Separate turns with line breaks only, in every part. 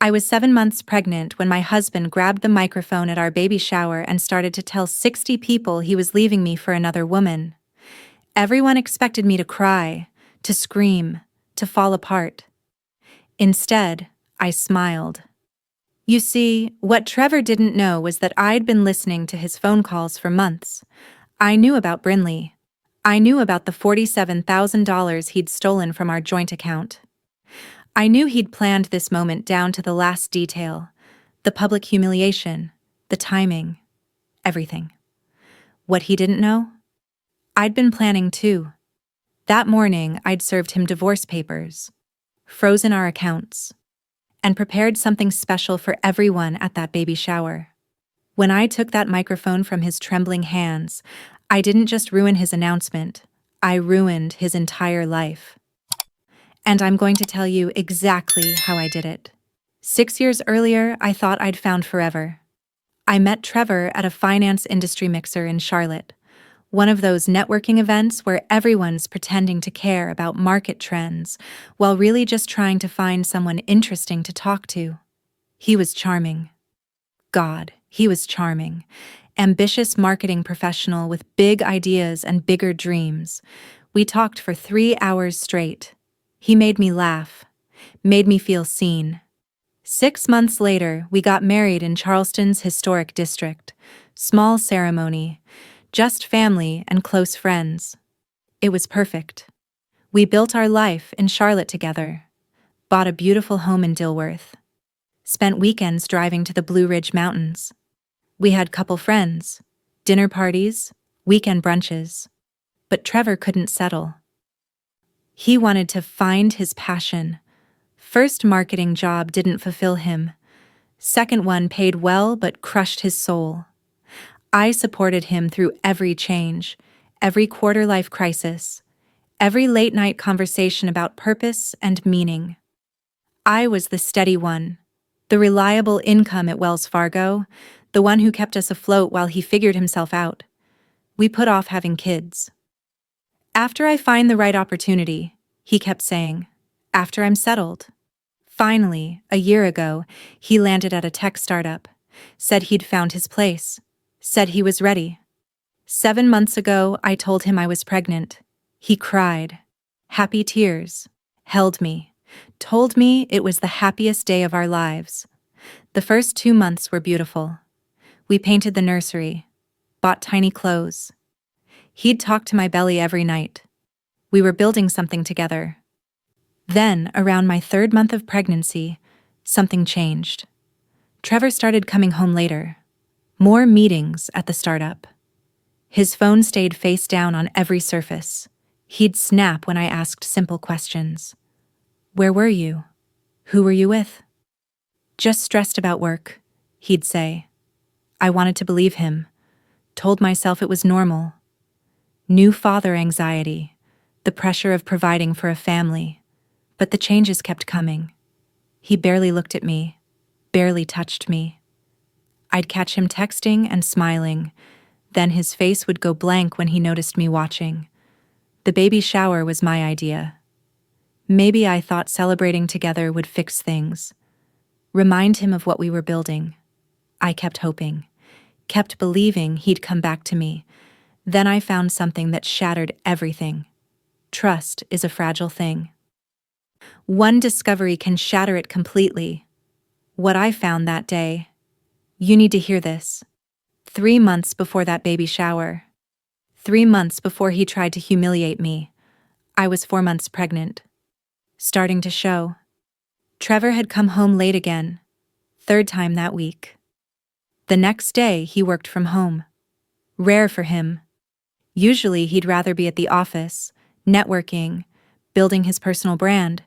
I was 7 months pregnant when my husband grabbed the microphone at our baby shower and started to tell 60 people he was leaving me for another woman. Everyone expected me to cry, to scream, to fall apart. Instead, I smiled. You see, what Trevor didn't know was that I'd been listening to his phone calls for months. I knew about Brinley. I knew about the $47,000 he'd stolen from our joint account. I knew he'd planned this moment down to the last detail, the public humiliation, the timing, everything. What he didn't know? I'd been planning too. That morning, I'd served him divorce papers, frozen our accounts, and prepared something special for everyone at that baby shower. When I took that microphone from his trembling hands, I didn't just ruin his announcement, I ruined his entire life. And I'm going to tell you exactly how I did it. 6 years earlier, I thought I'd found forever. I met Trevor at a finance industry mixer in Charlotte, one of those networking events where everyone's pretending to care about market trends while really just trying to find someone interesting to talk to. He was charming. God, he was charming. Ambitious marketing professional with big ideas and bigger dreams. We talked for 3 hours straight. He made me laugh, made me feel seen. 6 months later, we got married in Charleston's historic district. Small ceremony, just family and close friends. It was perfect. We built our life in Charlotte together, bought a beautiful home in Dilworth, spent weekends driving to the Blue Ridge Mountains. We had couple friends, dinner parties, weekend brunches. But Trevor couldn't settle. He wanted to find his passion. First marketing job didn't fulfill him. Second one paid well but crushed his soul. I supported him through every change, every quarter-life crisis, every late-night conversation about purpose and meaning. I was the steady one, the reliable income at Wells Fargo, the one who kept us afloat while he figured himself out. We put off having kids. After I find the right opportunity, he kept saying, after I'm settled. Finally, a year ago, he landed at a tech startup, said he'd found his place, said he was ready. 7 months ago, I told him I was pregnant. He cried, happy tears, held me, told me it was the happiest day of our lives. The first 2 months were beautiful. We painted the nursery, bought tiny clothes. He'd talk to my belly every night. We were building something together. Then, around my 3rd month of pregnancy, something changed. Trevor started coming home later. More meetings at the startup. His phone stayed face down on every surface. He'd snap when I asked simple questions. Where were you? Who were you with? Just stressed about work, he'd say. I wanted to believe him. Told myself it was normal. New father anxiety, the pressure of providing for a family. But the changes kept coming. He barely looked at me, barely touched me. I'd catch him texting and smiling, then his face would go blank when he noticed me watching. The baby shower was my idea. Maybe I thought celebrating together would fix things, remind him of what we were building. I kept hoping, kept believing he'd come back to me. Then I found something that shattered everything. Trust is a fragile thing. One discovery can shatter it completely. What I found that day. You need to hear this. 3 months before that baby shower. 3 months before he tried to humiliate me. I was 4 months pregnant. Starting to show. Trevor had come home late again. 3rd time that week. The next day, he worked from home. Rare for him. Usually, he'd rather be at the office, networking, building his personal brand.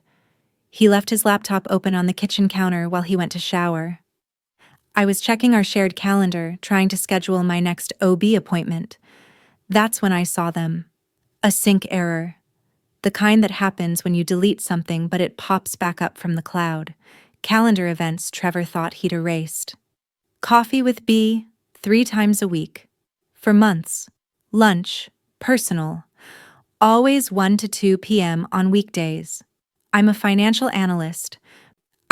He left his laptop open on the kitchen counter while he went to shower. I was checking our shared calendar, trying to schedule my next OB appointment. That's when I saw them. A sync error. The kind that happens when you delete something but it pops back up from the cloud. Calendar events Trevor thought he'd erased. Coffee with B, 3 times a week. For months. Lunch, personal. Always 1 to 2 p.m. on weekdays. I'm a financial analyst.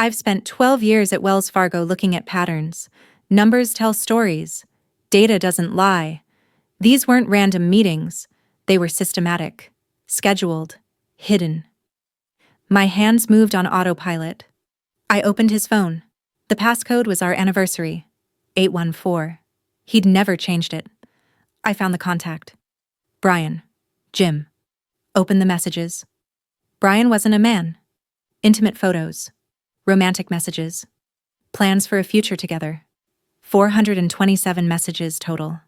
I've spent 12 years at Wells Fargo looking at patterns. Numbers tell stories. Data doesn't lie. These weren't random meetings. They were systematic, scheduled, hidden. My hands moved on autopilot. I opened his phone. The passcode was our anniversary, 814. He'd never changed it. I found the contact. Brian. Jim. Opened the messages. Brian wasn't a man. Intimate photos. Romantic messages. Plans for a future together. 427 messages total.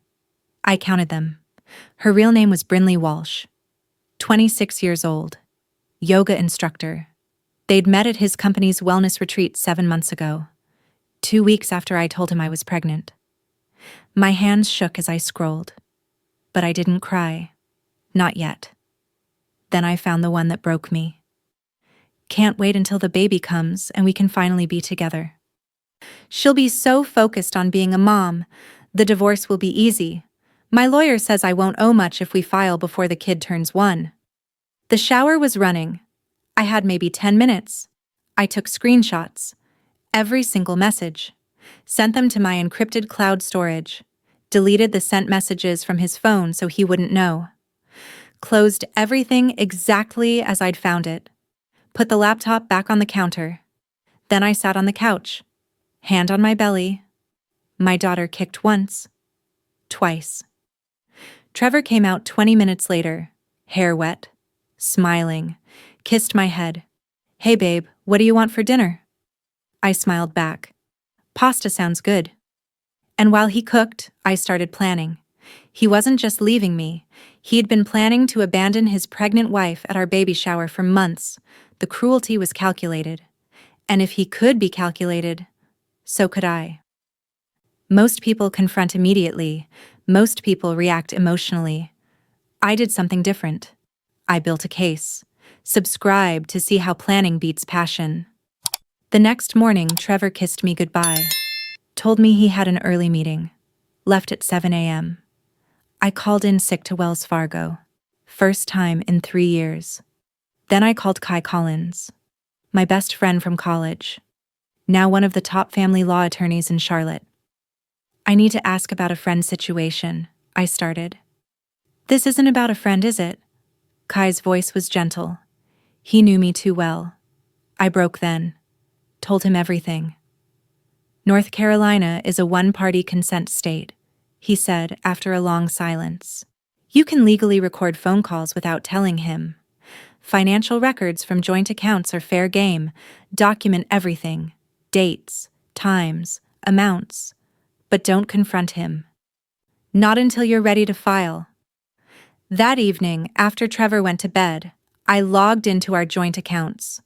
I counted them. Her real name was Brinley Walsh. 26 years old. Yoga instructor. They'd met at his company's wellness retreat 7 months ago, 2 weeks after I told him I was pregnant. My hands shook as I scrolled, but I didn't cry. Not yet. Then I found the one that broke me. Can't wait until the baby comes and we can finally be together. She'll be so focused on being a mom, the divorce will be easy. My lawyer says I won't owe much if we file before the kid turns 1. The shower was running. I had maybe 10 minutes. I took screenshots. Every single message. Sent them to my encrypted cloud storage. Deleted the sent messages from his phone so he wouldn't know. Closed everything exactly as I'd found it. Put the laptop back on the counter. Then I sat on the couch. Hand on my belly. My daughter kicked once. Twice. Trevor came out 20 minutes later, hair wet, smiling, kissed my head. Hey babe, what do you want for dinner? I smiled back. Pasta sounds good. And while he cooked, I started planning. He wasn't just leaving me. He'd been planning to abandon his pregnant wife at our baby shower for months. The cruelty was calculated. And if he could be calculated, so could I. Most people confront immediately. Most people react emotionally. I did something different. I built a case. Subscribed to see how planning beats passion. The next morning, Trevor kissed me goodbye. Told me he had an early meeting. Left at 7 a.m. I called in sick to Wells Fargo. First time in 3 years. Then I called Kai Collins, my best friend from college. Now one of the top family law attorneys in Charlotte. I need to ask about a friend situation, I started. This isn't about a friend, is it? Kai's voice was gentle. He knew me too well. I broke then. Told him everything. North Carolina is a one-party consent state, he said after a long silence. You can legally record phone calls without telling him. Financial records from joint accounts are fair game. Document everything. Dates, times, amounts. But don't confront him. Not until you're ready to file. That evening, after Trevor went to bed, I logged into our joint accounts.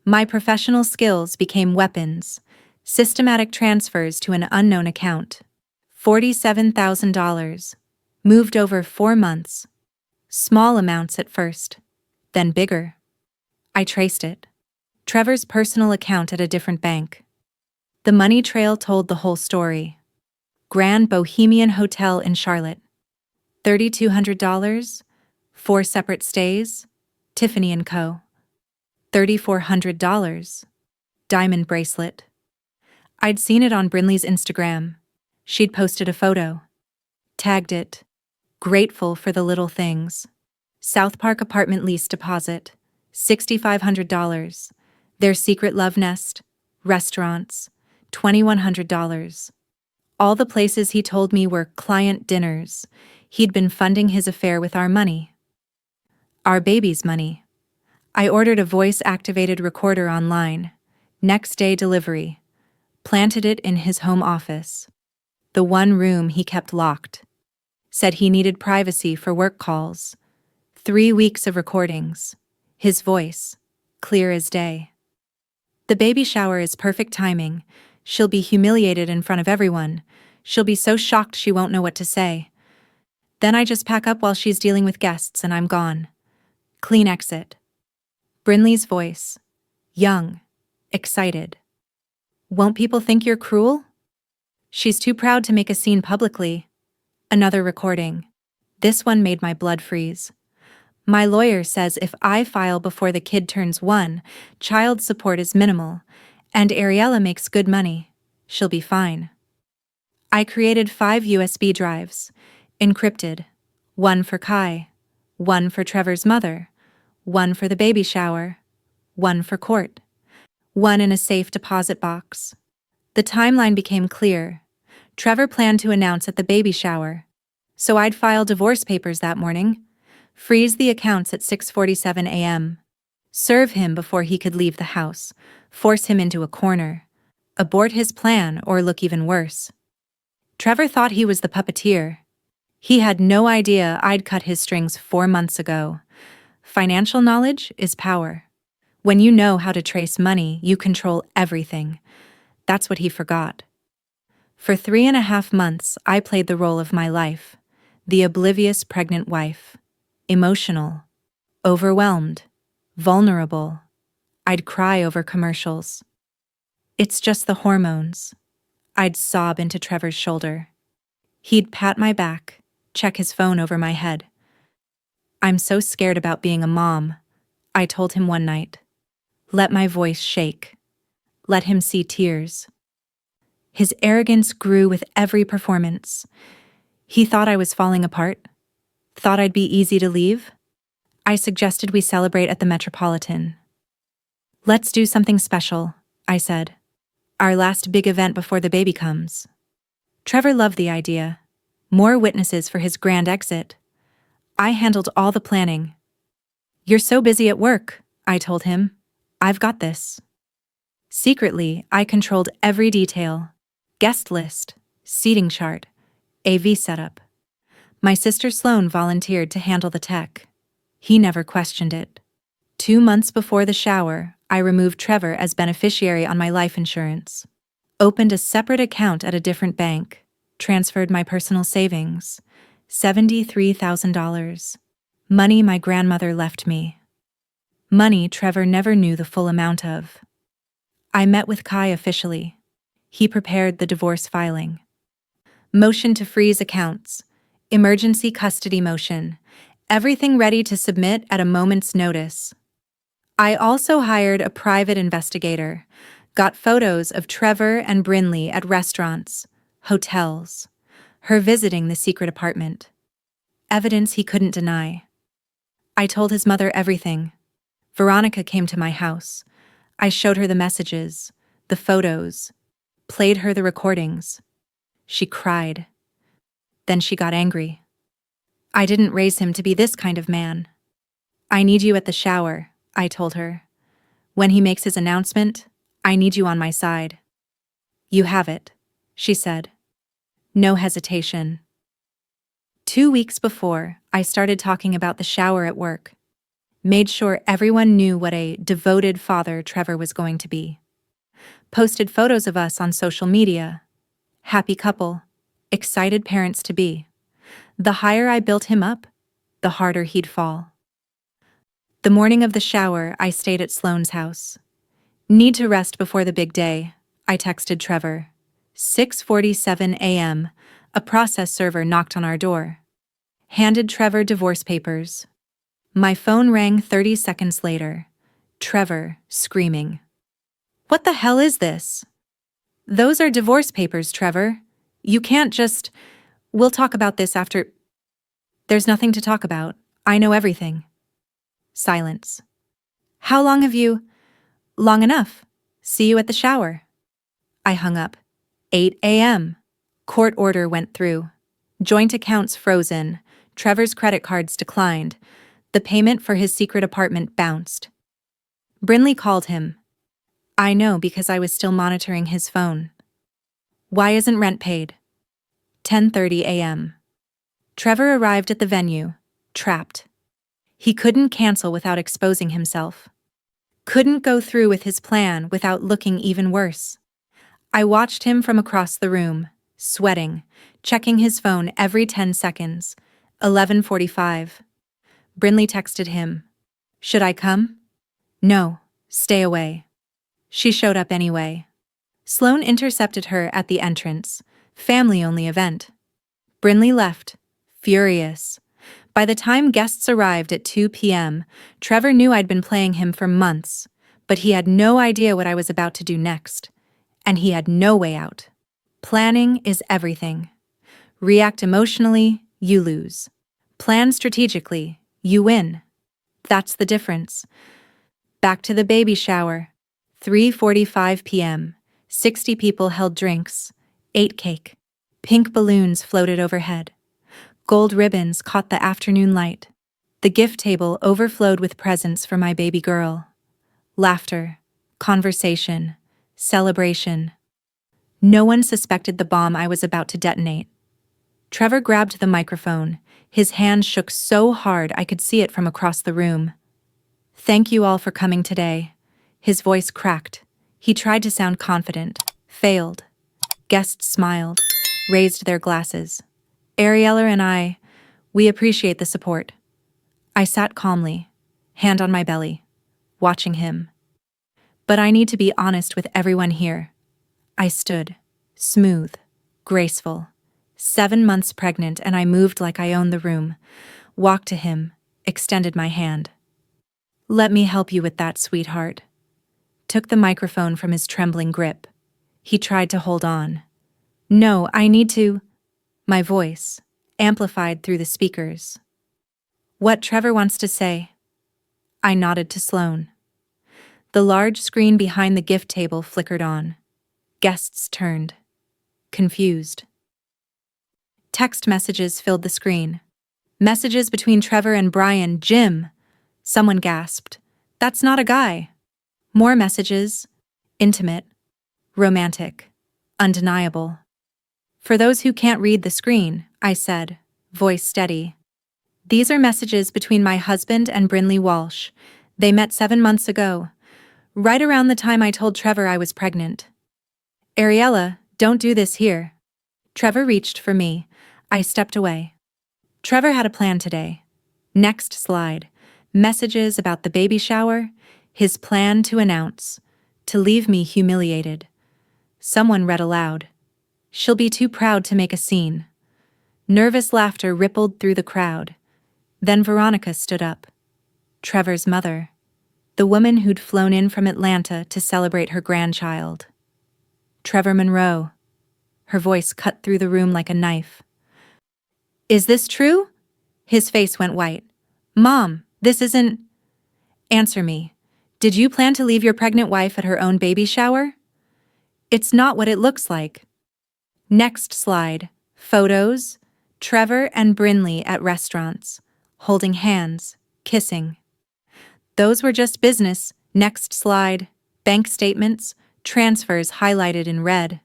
My professional skills became weapons. Systematic transfers to an unknown account. $47,000. Moved over 4 months. Small amounts at first, then bigger. I traced it. Trevor's personal account at a different bank. The money trail told the whole story. Grand Bohemian Hotel in Charlotte. $3,200, 4 separate stays, Tiffany & Co. $3,400, diamond bracelet. I'd seen it on Brinley's Instagram. She'd posted a photo. Tagged it. Grateful for the little things. South Park apartment lease deposit. $6,500. Their secret love nest. Restaurants. $2,100. All the places he told me were client dinners. He'd been funding his affair with our money. Our baby's money. I ordered a voice-activated recorder online. Next day delivery. Planted it in his home office. The one room he kept locked. Said he needed privacy for work calls. 3 weeks of recordings. His voice, clear as day. The baby shower is perfect timing. She'll be humiliated in front of everyone. She'll be so shocked she won't know what to say. Then I just pack up while she's dealing with guests and I'm gone. Clean exit. Brinley's voice. Young. Excited. Won't people think you're cruel? She's too proud to make a scene publicly. Another recording. This one made my blood freeze. My lawyer says if I file before the kid turns 1, child support is minimal, And Ariella makes good money. She'll be fine. I created 5 USB drives, encrypted, one for Kai, one for Trevor's mother, one for the baby shower, one for court, one in a safe deposit box. The timeline became clear. Trevor planned to announce at the baby shower, so I'd file divorce papers that morning, freeze the accounts at 6:47 a.m., serve him before he could leave the house, force him into a corner, abort his plan or look even worse. Trevor thought he was the puppeteer. He had no idea I'd cut his strings 4 months ago. Financial knowledge is power. When you know how to trace money, you control everything. That's what he forgot. For 3.5 months, I played the role of my life, the oblivious pregnant wife. Emotional, overwhelmed, vulnerable. I'd cry over commercials. It's just the hormones. I'd sob into Trevor's shoulder. He'd pat my back, check his phone over my head. I'm so scared about being a mom, I told him one night. Let my voice shake. Let him see tears. His arrogance grew with every performance. He thought I was falling apart. Thought I'd be easy to leave. I suggested we celebrate at the Metropolitan. Let's do something special, I said. Our last big event before the baby comes. Trevor loved the idea. More witnesses for his grand exit. I handled all the planning. You're so busy at work, I told him. I've got this. Secretly, I controlled every detail. Guest list, seating chart, AV setup. My sister Sloane volunteered to handle the tech. He never questioned it. 2 months before the shower, I removed Trevor as beneficiary on my life insurance. Opened a separate account at a different bank. Transferred my personal savings. $73,000. Money my grandmother left me. Money Trevor never knew the full amount of. I met with Kai officially. He prepared the divorce filing. Motion to freeze accounts. Emergency custody motion. Everything ready to submit at a moment's notice. I also hired a private investigator. Got photos of Trevor and Brinley at restaurants, hotels, her visiting the secret apartment. Evidence he couldn't deny. I told his mother everything. Veronica came to my house. I showed her the messages, the photos, played her the recordings. She cried. Then she got angry. I didn't raise him to be this kind of man. I need you at the shower, I told her. When he makes his announcement, I need you on my side. You have it, she said. No hesitation. 2 weeks before, I started talking about the shower at work. Made sure everyone knew what a devoted father Trevor was going to be. Posted photos of us on social media. Happy couple. Excited parents-to-be. The higher I built him up, the harder he'd fall. The morning of the shower, I stayed at Sloane's house. Need to rest before the big day, I texted Trevor. 6:47 a.m., a process server knocked on our door. Handed Trevor divorce papers. My phone rang 30 seconds later. Trevor, screaming. What the hell is this? Those are divorce papers, Trevor. You can't just... We'll talk about this after... There's nothing to talk about. I know everything. Silence. How long have you... Long enough. See you at the shower. I hung up. 8 a.m. Court order went through. Joint accounts frozen. Trevor's credit cards declined. The payment for his secret apartment bounced. Brinley called him. I know because I was still monitoring his phone. Why isn't rent paid? 10:30 a.m. Trevor arrived at the venue, trapped. He couldn't cancel without exposing himself. Couldn't go through with his plan without looking even worse. I watched him from across the room, sweating, checking his phone every 10 seconds. 11:45. Brinley texted him. Should I come? No, stay away. She showed up anyway. Sloane intercepted her at the entrance. Family-only event. Brinley left, furious. By the time guests arrived at 2 p.m., Trevor knew I'd been playing him for months. But he had no idea what I was about to do next, and he had no way out. Planning is everything. React emotionally, you lose. Plan strategically, you win. That's the difference. Back to the baby shower. 3:45 p.m. 60 people held drinks, ate cake. Pink balloons floated overhead. Gold ribbons caught the afternoon light. The gift table overflowed with presents for my baby girl. Laughter, conversation, celebration. No one suspected the bomb I was about to detonate. Trevor grabbed the microphone. His hand shook so hard I could see it from across the room. "Thank you all for coming today." His voice cracked. He tried to sound confident, failed. Guests smiled, raised their glasses. Ariella and we appreciate the support. I sat calmly, hand on my belly, watching him. But I need to be honest with everyone here. I stood, smooth, graceful, 7 months pregnant, and I moved like I owned the room, walked to him, extended my hand. "Let me help you with that, sweetheart." Took the microphone from his trembling grip. He tried to hold on. "No, I need to." My voice, amplified through the speakers. "What Trevor wants to say." I nodded to Sloane. The large screen behind the gift table flickered on. Guests turned, confused. Text messages filled the screen. Messages between Trevor and Brian. "Jim." Someone gasped. "That's not a guy." More messages. Intimate, romantic, undeniable. "For those who can't read the screen," I said, voice steady. "These are messages between my husband and Brinley Walsh. They met 7 months ago, right around the time I told Trevor I was pregnant." "Ariella, don't do this here." Trevor reached for me. I stepped away. Trevor had a plan today. Next slide. Messages about the baby shower, his plan to announce, to leave me humiliated. Someone read aloud. "She'll be too proud to make a scene." Nervous laughter rippled through the crowd. Then Veronica stood up. Trevor's mother. The woman who'd flown in from Atlanta to celebrate her grandchild. "Trevor Monroe." Her voice cut through the room like a knife. "Is this true?" His face went white. "Mom, this isn't—" "Answer me. Did you plan to leave your pregnant wife at her own baby shower?" "It's not what it looks like." Next slide. Photos. Trevor and Brinley at restaurants, holding hands, kissing. "Those were just business." Next slide. Bank statements, transfers highlighted in red.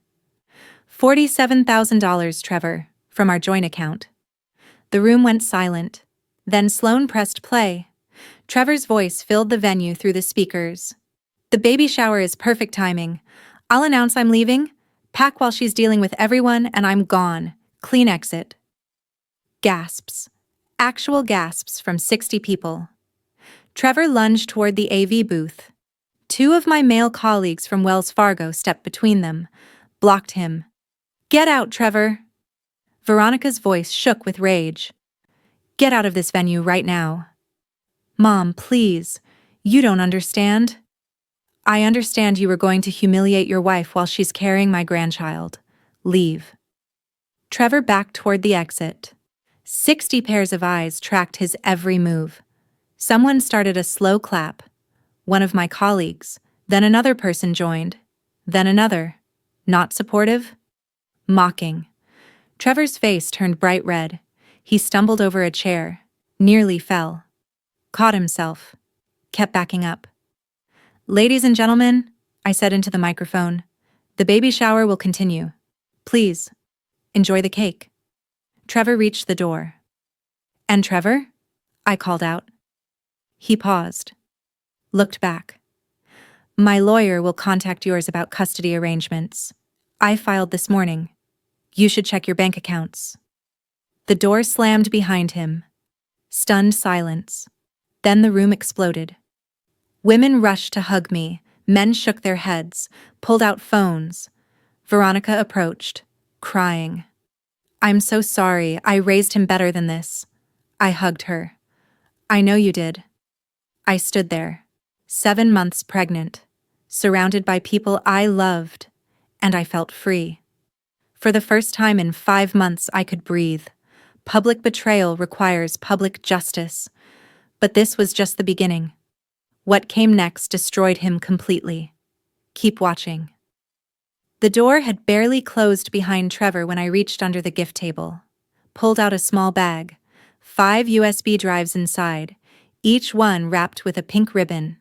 $47,000, Trevor, from our joint account. The room went silent. Then Sloane pressed play. Trevor's voice filled the venue through the speakers. "The baby shower is perfect timing. I'll announce I'm leaving, pack while she's dealing with everyone, and I'm gone. Clean exit." Gasps. Actual gasps from 60 people. Trevor lunged toward the AV booth. 2 of my male colleagues from Wells Fargo stepped between them, blocked him. "Get out, Trevor." Veronica's voice shook with rage. "Get out of this venue right now." "Mom, please. You don't understand." "I understand you were going to humiliate your wife while she's carrying my grandchild. Leave." Trevor backed toward the exit. 60 pairs of eyes tracked his every move. Someone started a slow clap. One of my colleagues. Then another person joined. Then another. Not supportive? Mocking. Trevor's face turned bright red. He stumbled over a chair. Nearly fell. Caught himself. Kept backing up. "Ladies and gentlemen," I said into the microphone, "the baby shower will continue. Please, enjoy the cake." Trevor reached the door. "And Trevor?" I called out. He paused. Looked back. "My lawyer will contact yours about custody arrangements. I filed this morning. You should check your bank accounts." The door slammed behind him. Stunned silence. Then the room exploded. Women rushed to hug me. Men shook their heads, pulled out phones. Veronica approached, crying. "I'm so sorry. I raised him better than this." I hugged her. "I know you did." I stood there, 7 months pregnant, surrounded by people I loved, and I felt free. For the first time in 5 months, I could breathe. Public betrayal requires public justice. But this was just the beginning. What came next destroyed him completely. Keep watching. The door had barely closed behind Trevor when I reached under the gift table, pulled out a small bag, 5 USB drives inside, each one wrapped with a pink ribbon.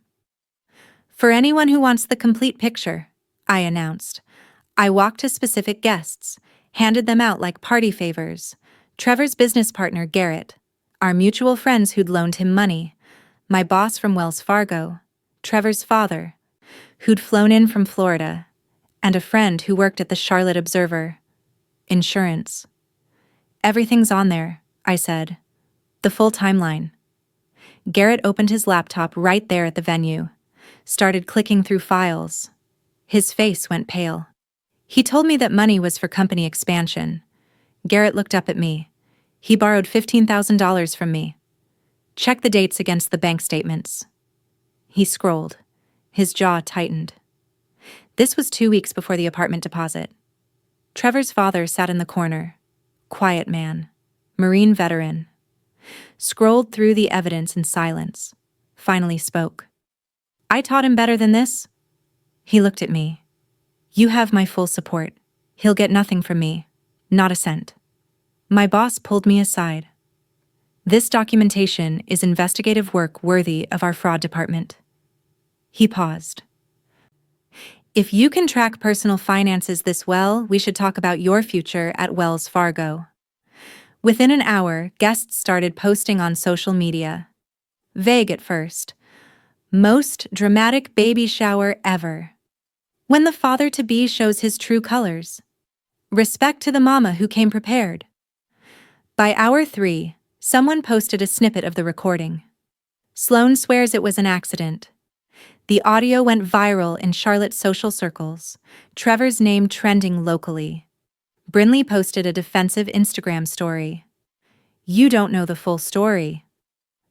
For anyone who wants the complete picture, I announced. I walked to specific guests, handed them out like party favors. Trevor's business partner, Garrett, our mutual friends who'd loaned him money, my boss from Wells Fargo, Trevor's father, who'd flown in from Florida, and a friend who worked at the Charlotte Observer. Insurance. Everything's on there, I said. The full timeline. Garrett opened his laptop right there at the venue, started clicking through files. His face went pale. He told me that money was for company expansion. Garrett looked up at me. He borrowed $15,000 from me. Check the dates against the bank statements. He scrolled. His jaw tightened. This was 2 weeks before the apartment deposit. Trevor's father sat in the corner. Quiet man. Marine veteran. Scrolled through the evidence in silence. Finally spoke. I taught him better than this. He looked at me. You have my full support. He'll get nothing from me. Not a cent. My boss pulled me aside. This documentation is investigative work worthy of our fraud department. He paused. If you can track personal finances this well, we should talk about your future at Wells Fargo. Within an hour, guests started posting on social media. Vague at first. Most dramatic baby shower ever. When the father-to-be shows his true colors. Respect to the mama who came prepared. By hour 3, someone posted a snippet of the recording. Sloan swears it was an accident. The audio went viral in Charlotte's social circles, Trevor's name trending locally. Brinley posted a defensive Instagram story. You don't know the full story.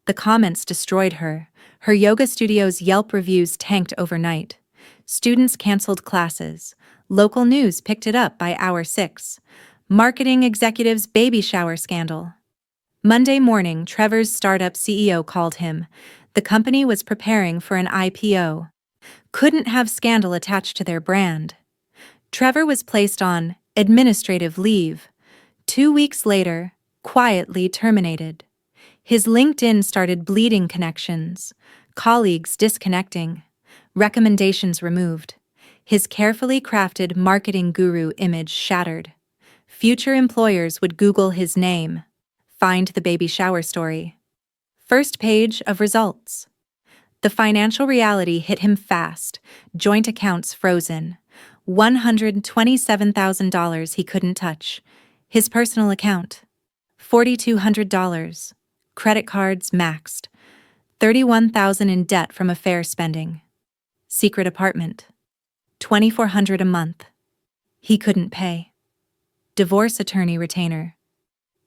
The comments destroyed her. Her yoga studio's Yelp reviews tanked overnight. Students canceled classes. Local news picked it up by hour 6. Marketing executive's baby shower scandal. Monday morning, Trevor's startup CEO called him. The company was preparing for an IPO. Couldn't have scandal attached to their brand. Trevor was placed on administrative leave. 2 weeks later, quietly terminated. His LinkedIn started bleeding connections, colleagues disconnecting, recommendations removed. His carefully crafted marketing guru image shattered. Future employers would Google his name, find the baby shower story. First page of results. The financial reality hit him fast, joint accounts frozen. $127,000 he couldn't touch. His personal account. $4,200. Credit cards maxed. $31,000 in debt from affair spending. Secret apartment. $2,400 a month. He couldn't pay. Divorce attorney retainer.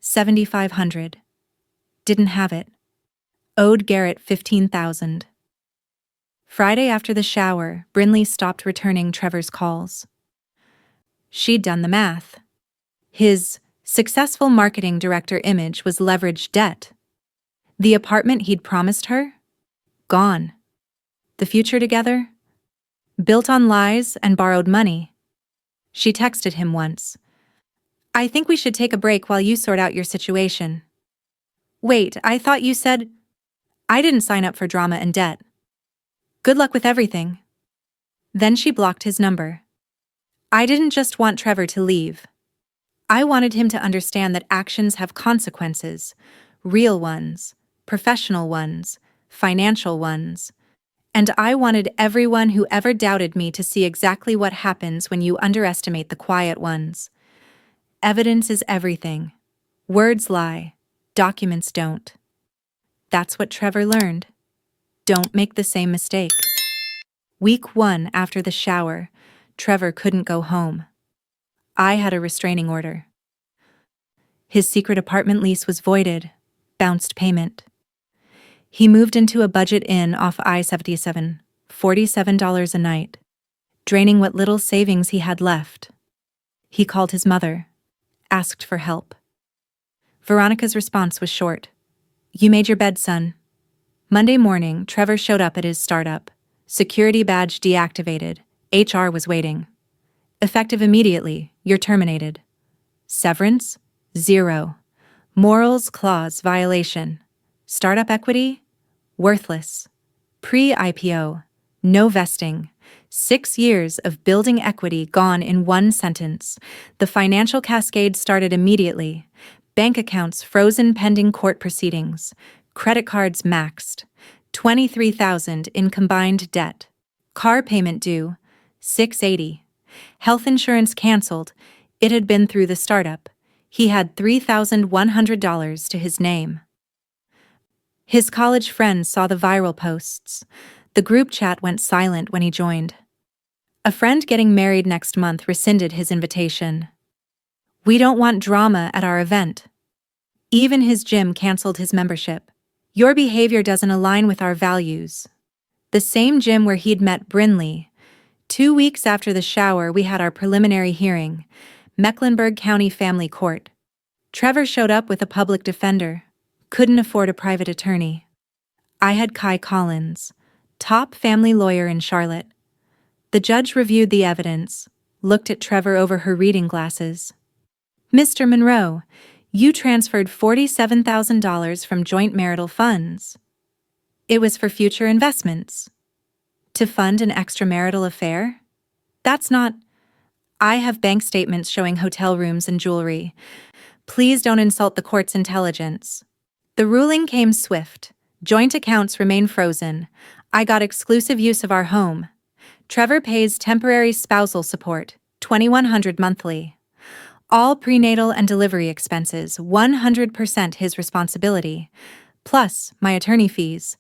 $7,500. Didn't have it. Owed Garrett $15,000. Friday after the shower, Brinley stopped returning Trevor's calls. She'd done the math. His successful marketing director image was leveraged debt. The apartment he'd promised her? Gone. The future together? Built on lies and borrowed money. She texted him once. I think we should take a break while you sort out your situation. Wait, I thought you said... I didn't sign up for drama and debt. Good luck with everything. Then she blocked his number. I didn't just want Trevor to leave. I wanted him to understand that actions have consequences, real ones, professional ones, financial ones. And I wanted everyone who ever doubted me to see exactly what happens when you underestimate the quiet ones. Evidence is everything. Words lie, documents don't. That's what Trevor learned. Don't make the same mistake. Week 1 after the shower, Trevor couldn't go home. I had a restraining order. His secret apartment lease was voided, bounced payment. He moved into a budget inn off I-77, $47 a night, draining what little savings he had left. He called his mother, asked for help. Veronica's response was short. "You made your bed, son." Monday morning, Trevor showed up at his startup. Security badge deactivated. HR was waiting. "Effective immediately. You're terminated." Severance? 0. Morals clause violation. Startup equity? Worthless. Pre-IPO. No vesting. 6 years of building equity gone in one sentence. The financial cascade started immediately. Bank accounts frozen pending court proceedings. Credit cards maxed. $23,000 in combined debt. Car payment due. $680. Health insurance canceled. It had been through the startup. He had $3,100 to his name. His college friends saw the viral posts. The group chat went silent when he joined. A friend getting married next month rescinded his invitation. "We don't want drama at our event." Even his gym canceled his membership. "Your behavior doesn't align with our values." The same gym where he'd met Brinley. 2 weeks after the shower, we had our preliminary hearing, Mecklenburg County Family Court. Trevor showed up with a public defender. Couldn't afford a private attorney. I had Kai Collins, top family lawyer in Charlotte. The judge reviewed the evidence, looked at Trevor over her reading glasses. "Mr. Monroe, you transferred $47,000 from joint marital funds. It was for future investments. To fund an extramarital affair? That's not—" "I have bank statements showing hotel rooms and jewelry. Please don't insult the court's intelligence." The ruling came swift. Joint accounts remain frozen. I got exclusive use of our home. Trevor pays temporary spousal support, $2,100 monthly. All prenatal and delivery expenses, 100% his responsibility, plus my attorney fees.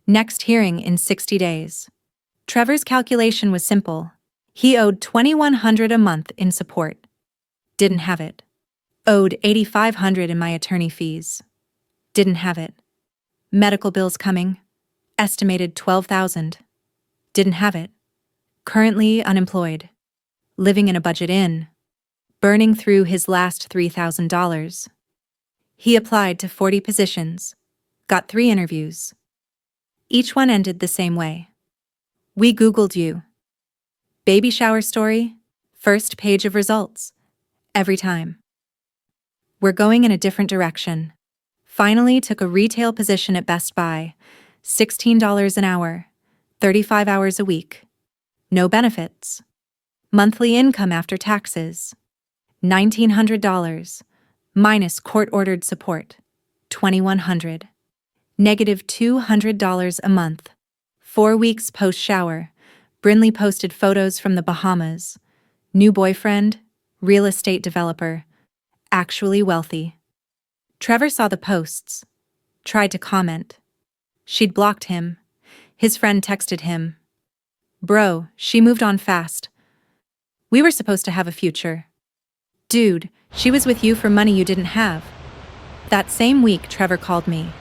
Next hearing in 60 days. Trevor's calculation was simple. He owed $2,100 a month in support. Didn't have it. Owed $8,500 in my attorney fees. Didn't have it. Medical bills coming. Estimated $12,000. Didn't have it. Currently unemployed. Living in a budget inn. Burning through his last $3,000. He applied to 40 positions. Got 3 interviews. Each one ended the same way. "We Googled you." Baby shower story, first page of results. Every time. "We're going in a different direction." Finally took a retail position at Best Buy. $16 an hour. 35 hours a week. No benefits. Monthly income after taxes. $1,900. Minus court-ordered support. $2,100. Negative $200 a month. 4 weeks post-shower. Brinley posted photos from the Bahamas. New boyfriend, real estate developer, actually wealthy. Trevor saw the posts. Tried to comment. She'd blocked him. His friend texted him. "Bro, she moved on fast. We were supposed to have a future." "Dude, she was with you for money you didn't have." That same week, Trevor called me.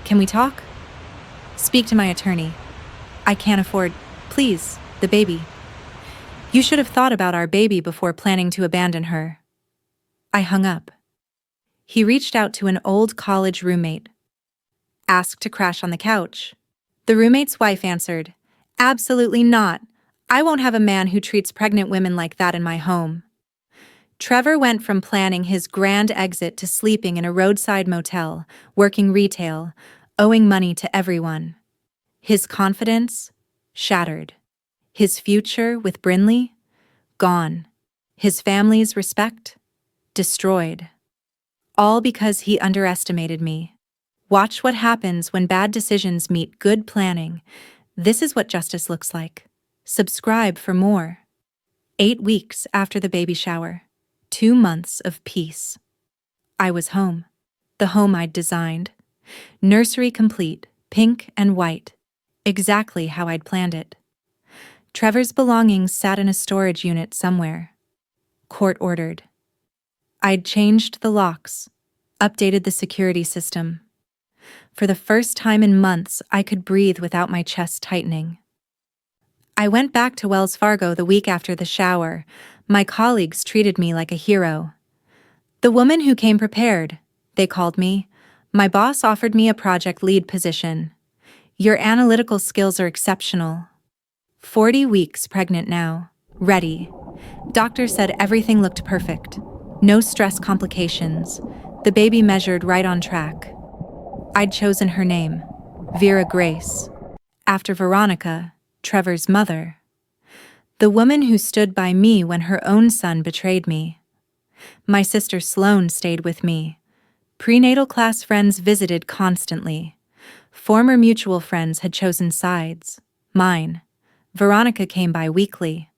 "Can we talk?" "Speak to my attorney. I can't afford, please, the baby. You should have thought about our baby before planning to abandon her." I hung up. He reached out to an old college roommate. Asked to crash on the couch. The roommate's wife answered, "Absolutely not. I won't have a man who treats pregnant women like that in my home." Trevor went from planning his grand exit to sleeping in a roadside motel, working retail, owing money to everyone. His confidence? Shattered. His future with Brinley? Gone. His family's respect? Destroyed. All because he underestimated me. Watch what happens when bad decisions meet good planning. This is what justice looks like. Subscribe for more. 8 weeks after the baby shower. 2 months of peace. I was home. The home I'd designed. Nursery complete, pink and white. Exactly how I'd planned it. Trevor's belongings sat in a storage unit somewhere. Court ordered. I'd changed the locks, updated the security system. For the first time in months, I could breathe without my chest tightening. I went back to Wells Fargo the week after the shower. My colleagues treated me like a hero. The woman who came prepared, they called me. My boss offered me a project lead position. Your analytical skills are exceptional. 40 weeks pregnant now. Ready. Doctor said everything looked perfect. No stress complications. The baby measured right on track. I'd chosen her name, Vera Grace, after Veronica, Trevor's mother. The woman who stood by me when her own son betrayed me. My sister Sloane stayed with me. Prenatal class friends visited constantly. Former mutual friends had chosen sides. Mine. Veronica came by weekly.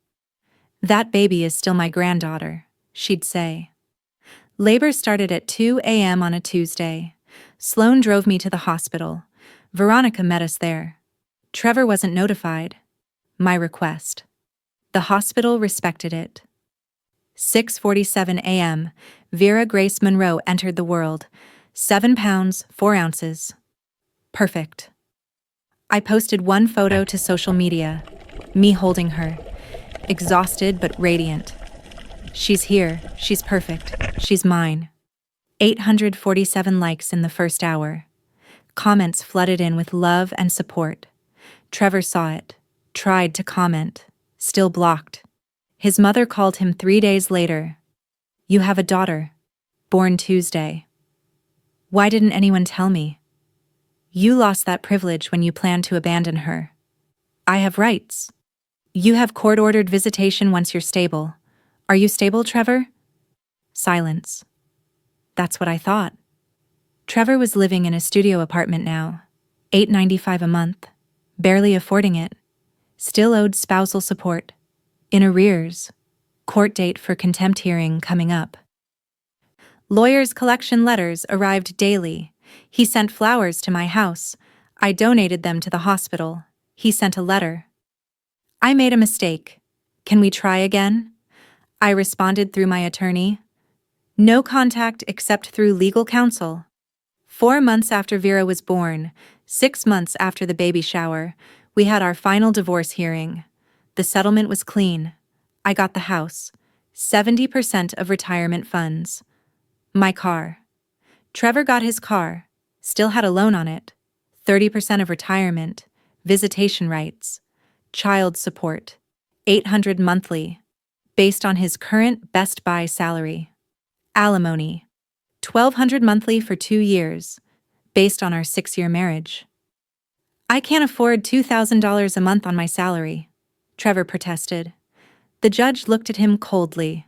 That baby is still my granddaughter, she'd say. Labor started at 2 a.m. on a Tuesday. Sloane drove me to the hospital. Veronica met us there. Trevor wasn't notified. My request. The hospital respected it. 6:47 a.m., Vera Grace Monroe entered the world. 7 pounds, 4 ounces. Perfect. I posted one photo to social media, me holding her, exhausted but radiant. She's here, she's perfect, she's mine. 847 likes in the first hour. Comments flooded in with love and support. Trevor saw it, tried to comment, still blocked. His mother called him 3 days later. You have a daughter, born Tuesday. Why didn't anyone tell me? You lost that privilege when you planned to abandon her. I have rights. You have court-ordered visitation once you're stable. Are you stable, Trevor? Silence. That's what I thought. Trevor was living in a studio apartment now, $895 a month, barely affording it. Still owed spousal support. In arrears. Court date for contempt hearing coming up. Lawyers' collection letters arrived daily. He sent flowers to my house. I donated them to the hospital. He sent a letter. I made a mistake. Can we try again? I responded through my attorney. No contact except through legal counsel. 4 months after Vera was born, 6 months after the baby shower, we had our final divorce hearing. The settlement was clean. I got the house, 70% of retirement funds. My car. Trevor got his car, still had a loan on it, 30% of retirement, visitation rights, child support, $800 monthly, based on his current Best Buy salary. Alimony, $1,200 monthly for 2 years, based on our 6-year marriage. I can't afford $2,000 a month on my salary, Trevor protested. The judge looked at him coldly.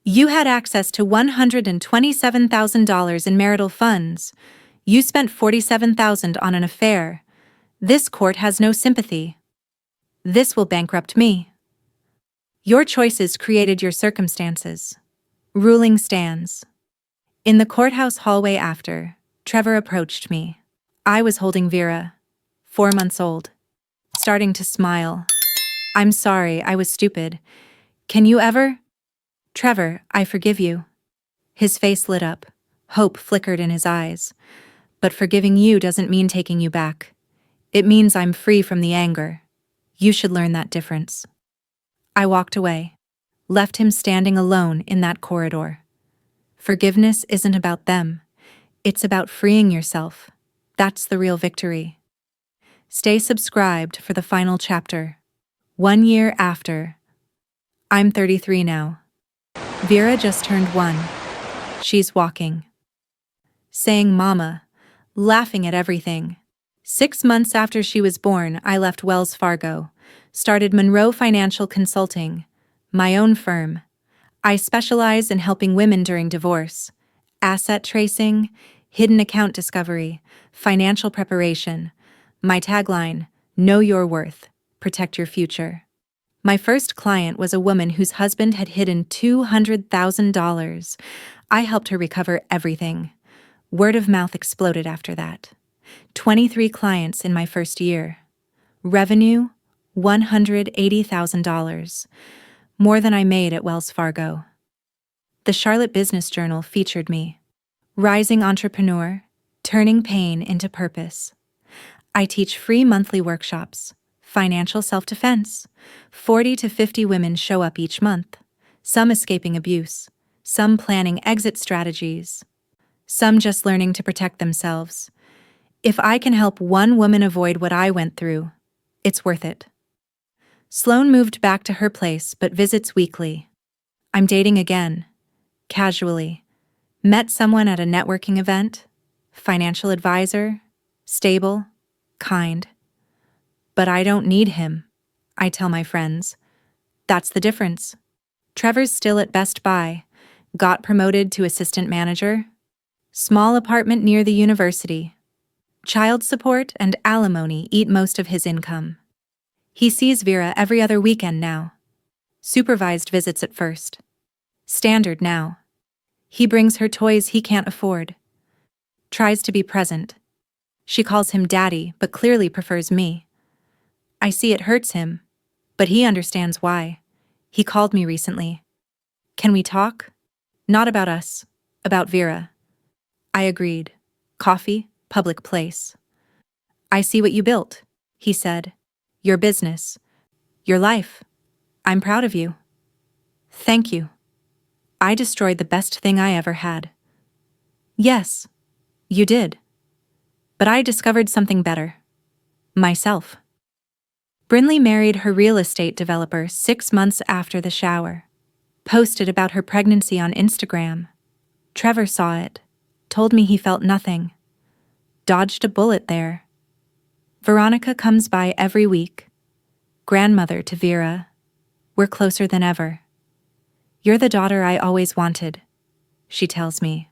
You had access to $127,000 in marital funds. You spent $47,000 on an affair. This court has no sympathy. This will bankrupt me. Your choices created your circumstances. Ruling stands. In the courthouse hallway after, Trevor approached me. I was holding Vera, 4 months old, starting to smile. I'm sorry, I was stupid. Can you ever? Trevor, I forgive you. His face lit up. Hope flickered in his eyes. But forgiving you doesn't mean taking you back. It means I'm free from the anger. You should learn that difference. I walked away, left him standing alone in that corridor. Forgiveness isn't about them. It's about freeing yourself. That's the real victory. Stay subscribed for the final chapter. 1 year after. I'm 33 now. Vera just turned 1. She's walking. Saying mama, laughing at everything. 6 months after she was born, I left Wells Fargo, started Monroe Financial Consulting, my own firm. I specialize in helping women during divorce, asset tracing, hidden account discovery, financial preparation. My tagline, know your worth, protect your future. My first client was a woman whose husband had hidden $200,000. I helped her recover everything. Word of mouth exploded after that. 23 clients in my first year. Revenue, $180,000. More than I made at Wells Fargo. The Charlotte Business Journal featured me. Rising entrepreneur, turning pain into purpose. I teach free monthly workshops, financial self-defense. 40 to 50 women show up each month, some escaping abuse, some planning exit strategies, some just learning to protect themselves. If I can help one woman avoid what I went through, it's worth it. Sloane moved back to her place but visits weekly. I'm dating again, casually. Met someone at a networking event, financial advisor, stable, kind. But I don't need him, I tell my friends. That's the difference. Trevor's still at Best Buy, got promoted to assistant manager, small apartment near the university. Child support and alimony eat most of his income. He sees Vera every other weekend now. Supervised visits at first. Standard now. He brings her toys he can't afford. Tries to be present. She calls him daddy, but clearly prefers me. I see it hurts him, but he understands why. He called me recently. Can we talk? Not about us, about Vera. I agreed. Coffee, public place. I see what you built, he said. Your business. Your life. I'm proud of you. Thank you. I destroyed the best thing I ever had. Yes, you did. But I discovered something better. Myself. Brinley married her real estate developer 6 months after the shower. Posted about her pregnancy on Instagram. Trevor saw it. Told me he felt nothing. Dodged a bullet there. Veronica comes by every week. Grandmother to Vera. We're closer than ever. You're the daughter I always wanted, she tells me.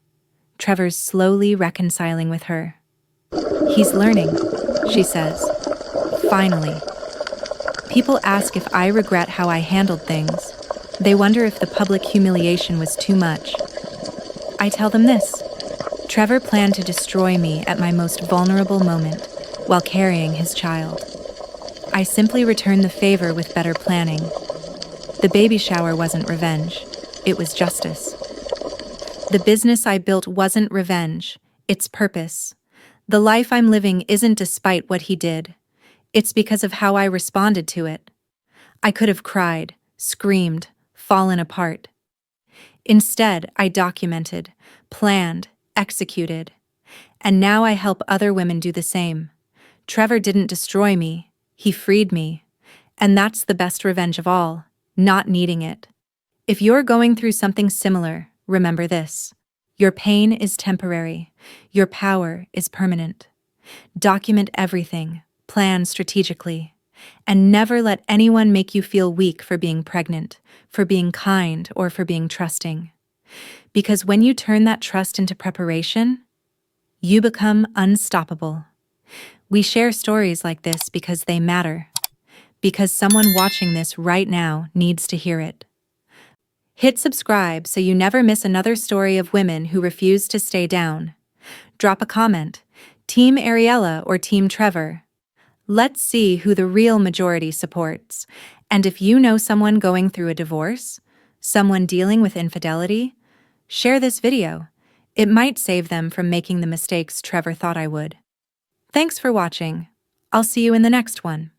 Trevor's slowly reconciling with her. He's learning, she says. Finally. People ask if I regret how I handled things. They wonder if the public humiliation was too much. I tell them this. Trevor planned to destroy me at my most vulnerable moment while carrying his child. I simply returned the favor with better planning. The baby shower wasn't revenge. It was justice. The business I built wasn't revenge. It's purpose. The life I'm living isn't despite what he did. It's because of how I responded to it. I could have cried, screamed, fallen apart. Instead, I documented, planned, executed. And now I help other women do the same. Trevor didn't destroy me. He freed me. And that's the best revenge of all, not needing it. If you're going through something similar, remember this. Your pain is temporary. Your power is permanent. Document everything. Plan strategically. And never let anyone make you feel weak for being pregnant, for being kind, or for being trusting. Because when you turn that trust into preparation, you become unstoppable. We share stories like this because they matter. Because someone watching this right now needs to hear it. Hit subscribe so you never miss another story of women who refuse to stay down. Drop a comment, Team Ariella or Team Trevor. Let's see who the real majority supports. And if you know someone going through a divorce, someone dealing with infidelity, share this video. It might save them from making the mistakes Trevor thought I would. Thanks for watching. I'll see you in the next one.